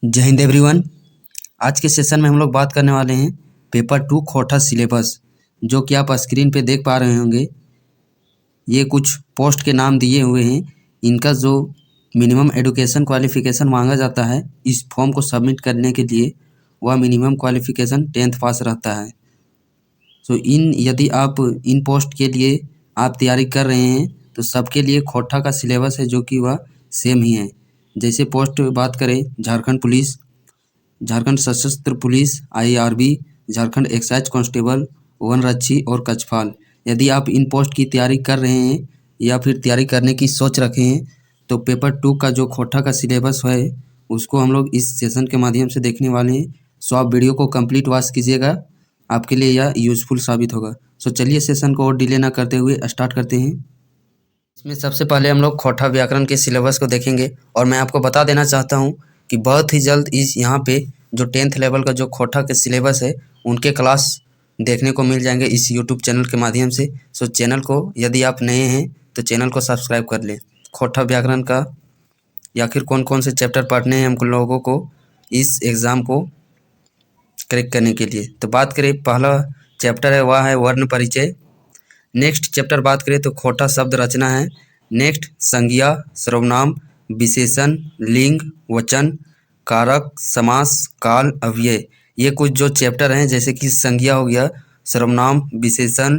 जय हिंद एवरीवन। आज के सेशन में हम लोग बात करने वाले हैं पेपर 2 खोटा सिलेबस, जो कि आप स्क्रीन पे देख पा रहे होंगे। ये कुछ पोस्ट के नाम दिए हुए हैं। इनका जो मिनिमम एजुकेशन क्वालिफिकेशन मांगा जाता है इस फॉर्म को सबमिट करने के लिए, वह मिनिमम क्वालिफिकेशन 10th पास रहता है। यदि आप इन पोस्ट के लिए आप तैयारी कर रहे हैं तो सबके लिए खोटा का सिलेबस है, जो कि वह सेम ही है। जैसे पोस्ट बात करें झारखंड पुलिस, झारखंड सशस्त्र police, IRB, Jharkhand excise constable, वनरक्षी और कछपाल। यदि आप इन पोस्ट की तैयारी कर रहे हैं या फिर तैयारी करने की सोच रखे हैं तो पेपर 2 का जो खोटा का सिलेबस है उसको हम लोग इस सेशन के माध्यम से देखने वाले हैं। सो आप वीडियो को कंप्लीट वॉच कीजिएगा, आपके लिए यह यूजफुल साबित होगा। सो चलिए सेशन को और डिले ना करते हुए स्टार्ट करते हैं। इसमें सबसे पहले हम लोग खोटा व्याकरण के सिलेबस को देखेंगे और मैं आपको बता देना चाहता हूं कि बहुत ही जल्द इस यहाँ पे जो 10th लेवल का जो खोटा के सिलेबस है उनके क्लास देखने को मिल जाएंगे इस यूट्यूब चैनल के माध्यम से। सो चैनल को यदि आप नए हैं तो चैनल को सब्सक्राइब कर लें। खोटा व्याकरण का या फिर कौन कौन से चैप्टर पढ़ने हैं हम लोगों को इस एग्ज़ाम को क्रैक करने के लिए। तो बात करें, पहला चैप्टर है वह है वर्ण परिचय। नेक्स्ट चैप्टर बात करें तो खोटा शब्द रचना है। नेक्स्ट संज्ञा, सर्वनाम, विशेषण, लिंग, वचन, कारक, समास, काल, अव्यय। ये कुछ जो चैप्टर हैं, जैसे कि संज्ञा हो गया, सर्वनाम, विशेषण,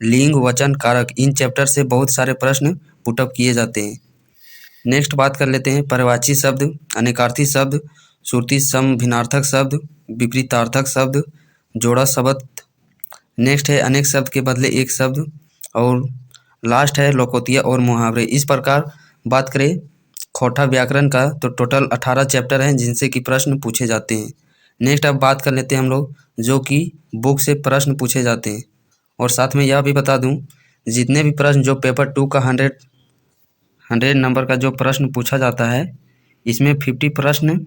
लिंग, वचन, कारक, इन चैप्टर से बहुत सारे प्रश्न पुटअप किए जाते हैं। नेक्स्ट बात कर लेते हैं पर्यायवाची शब्द, अनेकार्थी शब्द, श्रुति सम भिन्नार्थक शब्द, विपरीतार्थक शब्द, जोड़ा शब्द। नेक्स्ट है अनेक शब्द के बदले एक शब्द, और लास्ट है लोकोतिया और मुहावरे। इस प्रकार बात करें खोटा व्याकरण का तो टोटल 18 चैप्टर हैं जिनसे कि प्रश्न पूछे जाते हैं। नेक्स्ट अब बात कर लेते हैं हम लोग जो कि बुक से प्रश्न पूछे जाते हैं। और साथ में यह भी बता दूं, जितने भी प्रश्न जो पेपर 2 का 100 नंबर का जो प्रश्न पूछा जाता है, इसमें 50 प्रश्न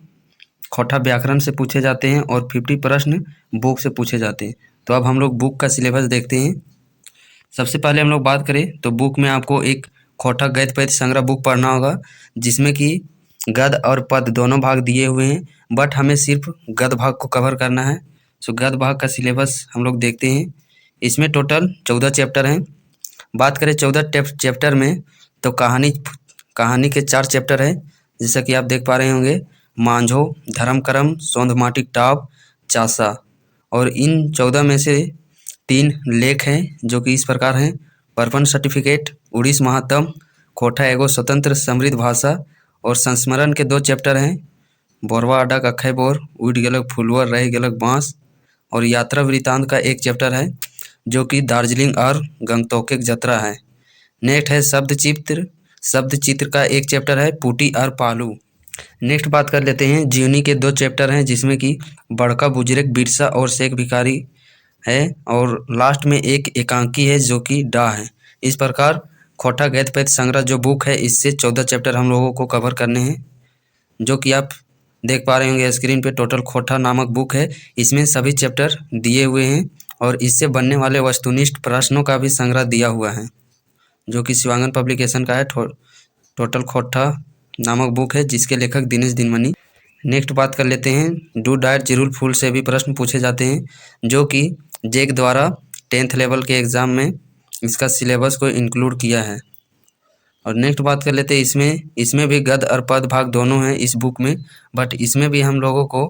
खोटा व्याकरण से पूछे जाते हैं और 50 प्रश्न बुक से पूछे जाते हैं। तो अब हम लोग बुक का सिलेबस देखते हैं। सबसे पहले हम लोग बात करें तो बुक में आपको एक खोटा गद्य पद्य संग्रह बुक पढ़ना होगा, जिसमें कि गद्य और पद्य दोनों भाग दिए हुए हैं, बट हमें सिर्फ गद्य भाग को कवर करना है। सो गद्य भाग का सिलेबस हम लोग देखते हैं। इसमें टोटल 14 चैप्टर हैं। बात करें 14 चैप्टर में तो कहानी के 4 चैप्टर हैं, जैसा कि आप देख पा रहे होंगे, मांझो, धर्मकरम, सौंधमाटी टाप, चासा। और इन 14 में से 3 लेख हैं जो कि इस प्रकार हैं: परपन सर्टिफिकेट, उड़ीस महात्म, खोटा एगो स्वतंत्र समृद्ध भाषा। और संस्मरण के 2 चैप्टर हैं, बोरवा अड्डा अखय बोर, उड़ गेलक फुलवर रह गेलक बाँस। और यात्रा वृत्तांत का एक चैप्टर है जो कि दार्जिलिंग और गंगटोक जत्रा है। नेक्स्ट है शब्द चित्र का एक चैप्टर है, पुटी और पालू। नेक्स्ट बात कर लेते हैं जीवनी के 2 चैप्टर हैं, जिसमें कि बड़का बुजुर्ग बिरसा और शेख भिखारी है, और लास्ट में एक एकांकी है जो कि डा है। इस प्रकार खोटा गद्य पद्य संग्रह जो बुक है, इससे 14 चैप्टर हम लोगों को कवर करने हैं, जो कि आप देख पा रहे होंगे स्क्रीन पे। टोटल खोटा नामक बुक है, इसमें सभी चैप्टर दिए हुए हैं और इससे बनने वाले वस्तुनिष्ठ प्रश्नों का भी संग्रह दिया हुआ है, जो कि शिवांगन पब्लिकेशन का है। टोटल खोटा नामक बुक है, जिसके लेखक दिनेश दिनमणि। नेक्स्ट बात कर लेते हैं डू डाइट जिरुल फूल से भी प्रश्न पूछे जाते हैं, जो कि जेक द्वारा 10th लेवल के एग्ज़ाम में इसका सिलेबस को इंक्लूड किया है। और नेक्स्ट बात कर लेते हैं इसमें भी गद्य और पद्य भाग दोनों हैं इस बुक में, बट इसमें भी हम लोगों को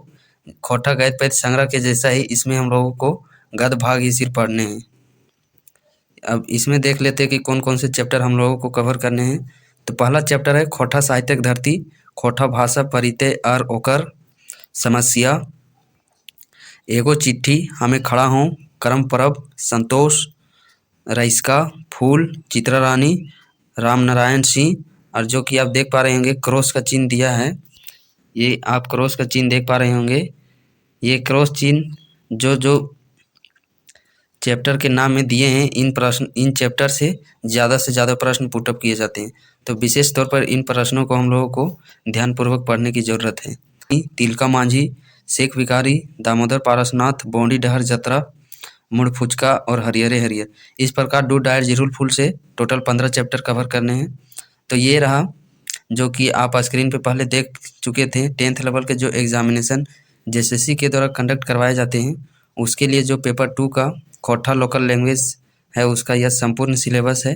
खोटा गद्य पद्य संग्रह के जैसा ही इसमें हम लोगों को गद्य भाग ही सिर्फ पढ़ने हैं। अब इसमें देख लेते हैं कि कौन कौन से चैप्टर हम लोगों को कवर करने हैं। तो पहला चैप्टर है खोटा साहित्यक धरती, खोटा भाषा परिचय और ओकर समस्या, एगो चिट्ठी, हमें खड़ा हूँ, करम परब, संतोष, रईसका, फूल, चित्रा रानी, राम नारायण सिंह। और जो कि आप देख पा रहे होंगे क्रॉस का चिन्ह दिया है, ये आप क्रॉस का चिन्ह देख पा रहे होंगे। ये क्रॉस चिन्ह जो चैप्टर के नाम में दिए हैं, इन चैप्टर से ज़्यादा प्रश्न पुटअप किए जाते हैं। तो विशेष तौर पर इन प्रश्नों को हम लोगों को ध्यानपूर्वक पढ़ने की ज़रूरत है। तिलका मांझी, शेख भिखारी, दामोदर पारसनाथ, बौंडी डहर जतरा, मुड़ फुचका और हरियरे हरियर। इस प्रकार डू डायर जिरुल फूल से टोटल 15 चैप्टर कवर करने हैं। तो ये रहा जो कि आप स्क्रीन पे पहले देख चुके थे। 10th लेवल के जो एग्जामिनेशन जेएसएससी के द्वारा कंडक्ट करवाए जाते हैं, उसके लिए जो पेपर 2 का कोटा लोकल लैंग्वेज है, उसका यह संपूर्ण सिलेबस है।